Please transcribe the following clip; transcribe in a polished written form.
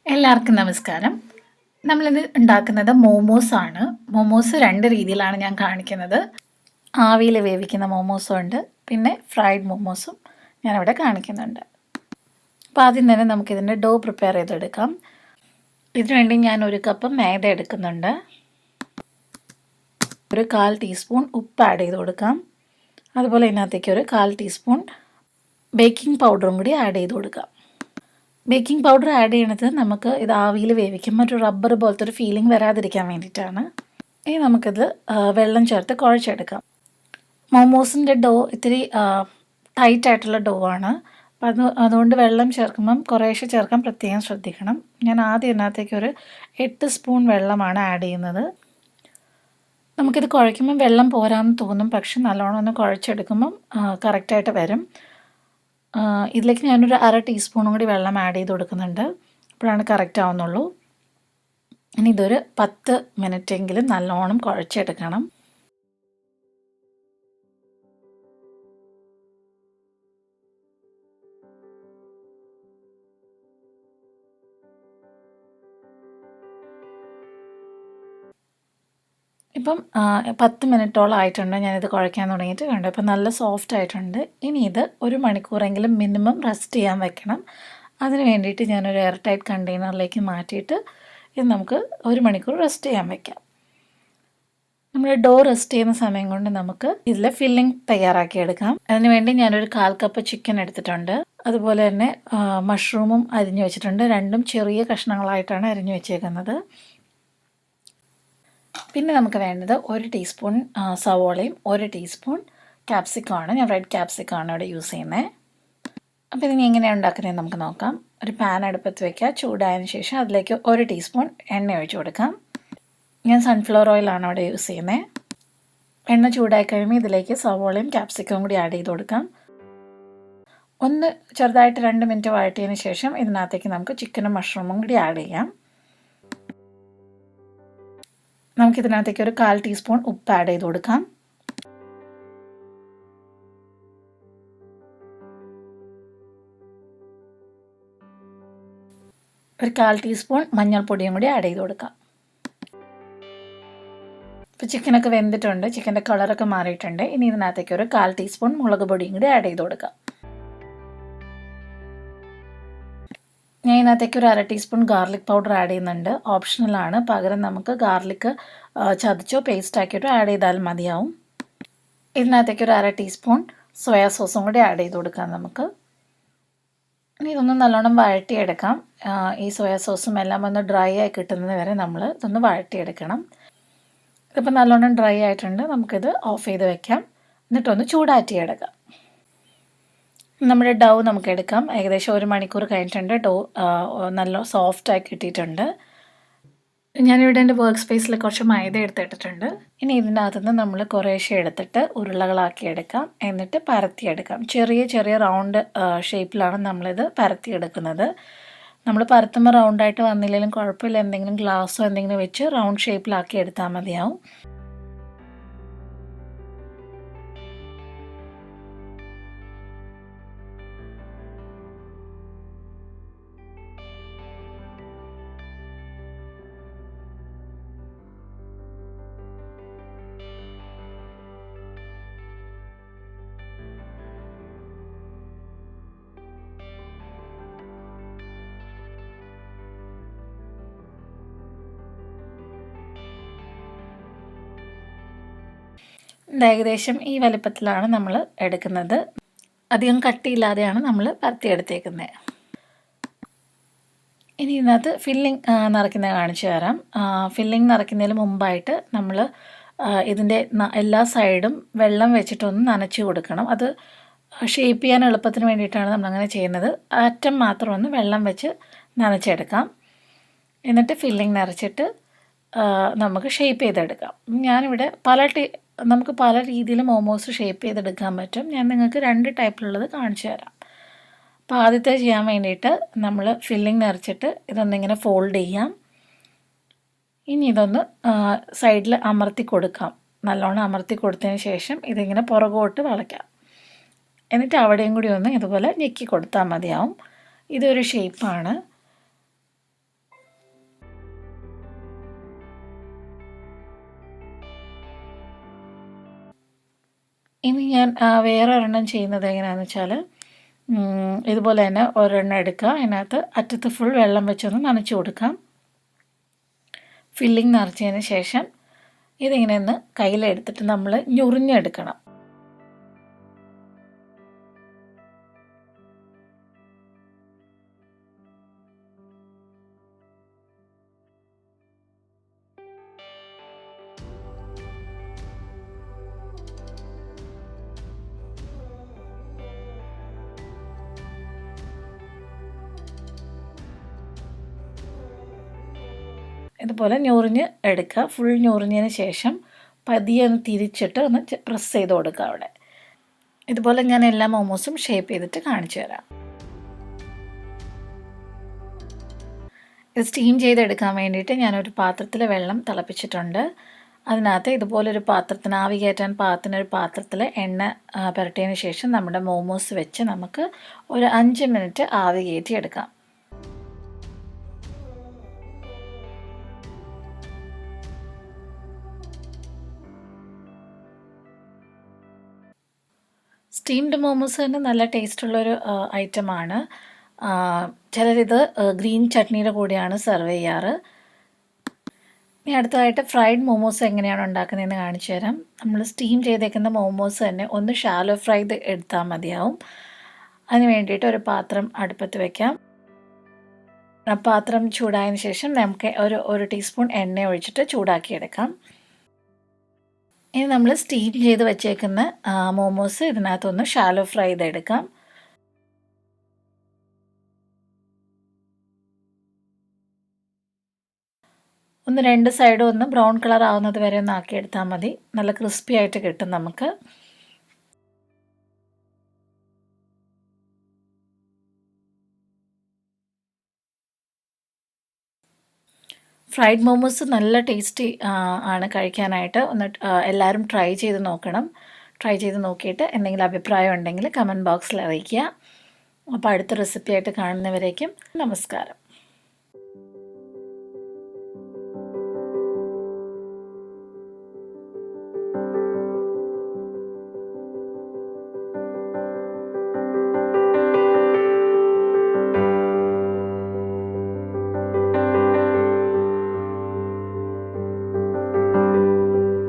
എല്ലാവർക്കും നമസ്കാരം. നമ്മളിന്ന് ഉണ്ടാക്കുന്നത് മോമോസ് ആണ്. മോമോസ് 2 രീതിയിലാണ് ഞാൻ കാണിക്കുന്നത്. ആവിയിൽ വേവിക്കുന്ന മോമോസും ഉണ്ട്, പിന്നെ ഫ്രൈഡ് മോമോസും ഞാനിവിടെ കാണിക്കുന്നുണ്ട്. അപ്പോൾ ആദ്യം തന്നെ നമുക്കിതിൻ്റെ ഡോ പ്രിപ്പയർ ചെയ്തെടുക്കാം. ഇതിനുവേണ്ടി ഞാൻ 1 കപ്പ് മൈദ എടുക്കുന്നുണ്ട്. ഒരു 1/4 ടീസ്പൂൺ ഉപ്പ് ആഡ് ചെയ്ത് കൊടുക്കാം. അതുപോലെ ഇതിനകത്തേക്ക് ഒരു 1/4 ടീസ്പൂൺ ബേക്കിംഗ് പൗഡറും കൂടി ആഡ് ചെയ്ത് കൊടുക്കാം. ബേക്കിംഗ് പൗഡർ ആഡ് ചെയ്യണത് നമുക്ക് ഇത് ആവിയിൽ വേവിക്കുമ്പോൾ ഒരു റബ്ബർ പോലത്തെ ഒരു ഫീലിംഗ് വരാതിരിക്കാൻ വേണ്ടിയിട്ടാണ്. ഇനി നമുക്കിത് വെള്ളം ചേർത്ത് കുഴച്ചെടുക്കാം. മോമോസിൻ്റെ ഡോ ഇത്തിരി ടൈറ്റ് ആയിട്ടുള്ള ഡോ ആണ്. അപ്പം അതുകൊണ്ട് വെള്ളം ചേർക്കുമ്പം കുറേശ്ശെ ചേർക്കാൻ പ്രത്യേകം ശ്രദ്ധിക്കണം. ഞാൻ ആദ്യം ഇതിനകത്തേക്ക് ഒരു 8 സ്പൂൺ വെള്ളമാണ് ആഡ് ചെയ്യുന്നത്. നമുക്കിത് കുഴയ്ക്കുമ്പം വെള്ളം പോരാന്ന് തോന്നും, പക്ഷെ നല്ലോണം ഒന്ന് കുഴച്ചെടുക്കുമ്പം കറക്റ്റായിട്ട് വരും. ഇതിലേക്ക് ഞാനൊരു 1/2 ടീസ്പൂണും കൂടി വെള്ളം ആഡ് ചെയ്ത് കൊടുക്കുന്നുണ്ട്. അപ്പോഴാണ് കറക്റ്റ് ആവുന്നുള്ളൂ. ഇനി ഇതൊരു 10 മിനിറ്റെങ്കിലും നല്ലോണം കുഴച്ചെടുക്കണം. ഇപ്പം 10 മിനിറ്റോളം ആയിട്ടുണ്ട് ഞാനിത് കുഴയ്ക്കാൻ തുടങ്ങിയിട്ട്. കണ്ടു, ഇപ്പം നല്ല സോഫ്റ്റ് ആയിട്ടുണ്ട്. ഇനി ഇത് 1 മണിക്കൂറെങ്കിലും മിനിമം റെസ്റ്റ് ചെയ്യാൻ വെക്കണം. അതിന് വേണ്ടിയിട്ട് ഞാനൊരു എയർ ടൈറ്റ് കണ്ടെയ്നറിലേക്ക് മാറ്റിയിട്ട് ഇത് നമുക്ക് 1 മണിക്കൂർ റെസ്റ്റ് ചെയ്യാൻ വെക്കാം. നമ്മൾ ഡോ റെസ്റ്റ് ചെയ്യുന്ന സമയം കൊണ്ട് നമുക്ക് ഇതിൽ ഫില്ലിംഗ് തയ്യാറാക്കിയെടുക്കാം. അതിനുവേണ്ടി ഞാനൊരു 1/4 കപ്പ് ചിക്കൻ എടുത്തിട്ടുണ്ട്. അതുപോലെ തന്നെ മഷ്റൂമും അരിഞ്ഞു വെച്ചിട്ടുണ്ട്. രണ്ടും ചെറിയ കഷ്ണങ്ങളായിട്ടാണ് അരിഞ്ഞു വെച്ചേക്കുന്നത്. പിന്നെ നമുക്ക് വേണ്ടത് 1 ടീസ്പൂൺ സവോളയും 1 ടീസ്പൂൺ ക്യാപ്സിക്കമാണ്. ഞാൻ റെഡ് ക്യാപ്സിക്കമാണ് ഇവിടെ യൂസ് ചെയ്യുന്നത്. അപ്പോൾ ഇതിന് എങ്ങനെയാണ് ഉണ്ടാക്കുന്നതെന്ന് നമുക്ക് നോക്കാം. ഒരു പാൻ അടുപ്പത്ത് വയ്ക്കുക. ചൂടായതിനു ശേഷം അതിലേക്ക് 1 ടീസ്പൂൺ എണ്ണ ഒഴിച്ചു കൊടുക്കാം. ഞാൻ സൺഫ്ലവർ ഓയിലാണ് ഇവിടെ യൂസ് ചെയ്യുന്നത്. എണ്ണ ചൂടായി കഴിയുമ്പോൾ ഇതിലേക്ക് സവോളയും ക്യാപ്സിക്കവും കൂടി ആഡ് ചെയ്ത് കൊടുക്കാം. ഒന്ന് ചെറുതായിട്ട് 2 മിനിറ്റ് വഴറ്റിയതിന് ശേഷം ഇതിനകത്തേക്ക് നമുക്ക് ചിക്കനും മഷ്റൂമും കൂടി ആഡ് ചെയ്യാം. നമുക്കിതിനകത്തേക്ക് ഒരു 1/4 ടീസ്പൂൺ ഉപ്പ് ആഡ് ചെയ്ത് കൊടുക്കാം. ഒരു 1/4 ടീസ്പൂൺ മഞ്ഞൾപ്പൊടിയും കൂടി ആഡ് ചെയ്ത് കൊടുക്കാം. ഇപ്പോൾ ചിക്കനൊക്കെ വെന്തിട്ടുണ്ട്, ചിക്കൻ്റെ കളറൊക്കെ മാറിയിട്ടുണ്ട്. ഇനി ഇതിനകത്തേക്ക് ഒരു 1/4 ടീസ്പൂൺ മുളക് പൊടിയും കൂടി ആഡ് ചെയ്ത് കൊടുക്കാം. ഞാൻ ഇതിനകത്തേക്ക് ഒരു 1/2 ടീസ്പൂൺ ഗാർലിക് പൗഡർ ആഡ് ചെയ്യുന്നുണ്ട്. ഓപ്ഷണലാണ്, പകരം നമുക്ക് ഗാർലിക്ക് ചതച്ചോ പേസ്റ്റ് ആക്കിയിട്ടോ ആഡ് ചെയ്താൽ മതിയാവും. ഇതിനകത്തേക്ക് ഒരു 1/2 ടീസ്പൂൺ സോയാ സോസും കൂടി ആഡ് ചെയ്ത് കൊടുക്കാം നമുക്ക്. ഇനി ഇതൊന്ന് നല്ലോണം വഴറ്റിയെടുക്കാം. ഈ സോയാ സോസും എല്ലാം ഒന്ന് ഡ്രൈ ആയി കിട്ടുന്നത് വരെ നമ്മൾ ഇതൊന്ന് വഴറ്റിയെടുക്കണം. ഇതിപ്പോൾ നല്ലോണം ഡ്രൈ ആയിട്ടുണ്ട്. നമുക്കിത് ഓഫ് ചെയ്ത് വെക്കാം. എന്നിട്ടൊന്ന് ചൂടാറ്റിയെടുക്കാം. നമ്മുടെ ഡൗ നമുക്ക് എടുക്കാം. ഏകദേശം 1 മണിക്കൂർ കഴിഞ്ഞിട്ടുണ്ട്. ഡൗ നല്ല സോഫ്റ്റായി കിട്ടിയിട്ടുണ്ട്. ഞാനിവിടെ എൻ്റെ വർക്ക് സ്പേസിൽ കുറച്ച് മൈദ എടുത്തിട്ടുണ്ട്. ഇനി ഇതിനകത്തുനിന്ന് നമ്മൾ കുറേശ്ശെ എടുത്തിട്ട് ഉരുളകളാക്കി എടുക്കാം. എന്നിട്ട് പരത്തിയെടുക്കാം. ചെറിയ ചെറിയ റൗണ്ട് ഷേപ്പിലാണ് നമ്മളിത് പരത്തിയെടുക്കുന്നത്. നമ്മൾ പരത്തുമ്പോൾ റൗണ്ടായിട്ട് വന്നില്ലെങ്കിലും കുഴപ്പമില്ല. എന്തെങ്കിലും ഗ്ലാസ്സോ എന്തെങ്കിലും വെച്ച് റൗണ്ട് ഷേപ്പിലാക്കി എടുത്താൽ മതിയാവും. ഏകദേശം ഈ വലിപ്പത്തിലാണ് നമ്മൾ എടുക്കുന്നത്. അധികം കട്ടിയില്ലാതെയാണ് നമ്മൾ പരത്തിയെടുത്തേക്കുന്നത്. ഇനി ഇതിനകത്ത് ഫില്ലിംഗ് നിറയ്ക്കുന്നത് കാണിച്ചു തരാം. ഫില്ലിംഗ് നിറയ്ക്കുന്നതിന് മുമ്പായിട്ട് നമ്മൾ ഇതിൻ്റെ എല്ലാ സൈഡും വെള്ളം വെച്ചിട്ടൊന്ന് നനച്ച് കൊടുക്കണം. അത് ഷേപ്പ് ചെയ്യാൻ എളുപ്പത്തിന് വേണ്ടിയിട്ടാണ് നമ്മളങ്ങനെ ചെയ്യുന്നത്. അറ്റം മാത്രം ഒന്ന് വെള്ളം വെച്ച് നനച്ചെടുക്കാം. എന്നിട്ട് ഫില്ലിംഗ് നിറച്ചിട്ട് നമുക്ക് ഷേപ്പ് ചെയ്തെടുക്കാം. ഞാനിവിടെ നമുക്ക് പല രീതിയിൽ മോമോസ് ഷേപ്പ് ചെയ്തെടുക്കാൻ പറ്റും. ഞാൻ നിങ്ങൾക്ക് 2 ടൈപ്പിലുള്ളത് കാണിച്ചു തരാം. അപ്പോൾ ആദ്യത്തെ ചെയ്യാൻ വേണ്ടിയിട്ട് നമ്മൾ ഫില്ലിംഗ് നിറച്ചിട്ട് ഇതൊന്നിങ്ങനെ ഫോൾഡ് ചെയ്യാം. ഇനി ഇതൊന്ന് സൈഡിൽ അമർത്തി കൊടുക്കാം. നല്ലോണം അമർത്തി കൊടുത്തതിന് ശേഷം ഇതിങ്ങനെ പുറകോട്ട് വളയ്ക്കാം. എന്നിട്ട് അവിടെയും കൂടി ഒന്ന് ഇതുപോലെ ഞെക്കി കൊടുത്താൽ മതിയാവും. ഇതൊരു ഷേപ്പാണ്. ഇനി ഞാൻ വേറെ ഒരെണ്ണം ചെയ്യുന്നത് എങ്ങനെയാണെന്ന് വെച്ചാൽ, ഇതുപോലെ തന്നെ ഒരെണ്ണം എടുക്കുക. അതിനകത്ത് അറ്റത്ത് ഫുൾ വെള്ളം വെച്ചൊന്ന് നനച്ച് കൊടുക്കാം. ഫില്ലിങ് നിറച്ചതിന് ശേഷം ഇതിങ്ങനെ ഒന്ന് കയ്യിലെടുത്തിട്ട് നമ്മൾ ഞൊറിഞ്ഞെടുക്കണം. ഇതുപോലെ ഞൊറിഞ്ഞ് എടുക്കുക. ഫുൾ ഞൊറിഞ്ഞതിന് ശേഷം പതിയെ ഒന്ന് തിരിച്ചിട്ട് ഒന്ന് പ്രസ് ചെയ്ത് കൊടുക്കുക അവിടെ. ഇതുപോലെ ഞാൻ എല്ലാ മോമോസും ഷേപ്പ് ചെയ്തിട്ട് കാണിച്ചു തരാം. ഇത് സ്റ്റീം ചെയ്തെടുക്കാൻ വേണ്ടിയിട്ട് ഞാനൊരു പാത്രത്തിൽ വെള്ളം തിളപ്പിച്ചിട്ടുണ്ട്. അതിനകത്ത് ഇതുപോലൊരു പാത്രത്തിന്, ആവി കയറ്റാൻ പാകത്തിനൊരു പാത്രത്തിൽ എണ്ണ പുരട്ടിയതിന് ശേഷം നമ്മുടെ മോമോസ് വെച്ച് നമുക്ക് ഒരു 5 മിനിറ്റ് ആവി കയറ്റി എടുക്കാം. സ്റ്റീംഡ് മോമോസ് തന്നെ നല്ല ടേസ്റ്റുള്ളൊരു ഐറ്റമാണ്. ചിലരിത് ഗ്രീൻ ചട്നിയുടെ കൂടെയാണ് സെർവ് ചെയ്യാറ്. ഇനി അടുത്തതായിട്ട് ഫ്രൈഡ് മോമോസ് എങ്ങനെയാണ് ഉണ്ടാക്കുന്നതെന്ന് കാണിച്ചു തരാം. നമ്മൾ സ്റ്റീം ചെയ്തേക്കുന്ന മോമോസ് തന്നെ ഒന്ന് ഷാലോ ഫ്രൈ എടുത്താൽ മതിയാവും. അതിന് വേണ്ടിയിട്ട് ഒരു പാത്രം അടുപ്പത്ത് വയ്ക്കാം. പാത്രം ചൂടായതിന് ശേഷം നമുക്ക് ഒരു ടീസ്പൂൺ എണ്ണ ഒഴിച്ചിട്ട് ചൂടാക്കിയെടുക്കാം. ഇനി നമ്മൾ സ്റ്റീം ചെയ്ത് വെച്ചേക്കുന്ന മോമോസ് ഇതിനകത്തൊന്ന് ഷാലോ ഫ്രൈ ചെയ്തെടുക്കാം. ഒന്ന് 2 സൈഡും ഒന്ന് ബ്രൗൺ കളർ ആവുന്നത് വരെ ഒന്ന് ആക്കിയെടുത്താൽ മതി. നല്ല ക്രിസ്പി ആയിട്ട് കിട്ടും നമുക്ക്. ഫ്രൈഡ് മോമോസ് നല്ല ടേസ്റ്റി ആണ് കഴിക്കാനായിട്ട്. ഒന്ന് എല്ലാവരും ട്രൈ ചെയ്ത് നോക്കണം. ട്രൈ ചെയ്ത് നോക്കിയിട്ട് എന്തെങ്കിലും അഭിപ്രായം ഉണ്ടെങ്കിൽ കമൻറ്റ് ബോക്സിൽ അറിയിക്കുക. അപ്പോൾ അടുത്ത റെസിപ്പി ആയിട്ട് കാണുന്നവരേക്കും നമസ്കാരം.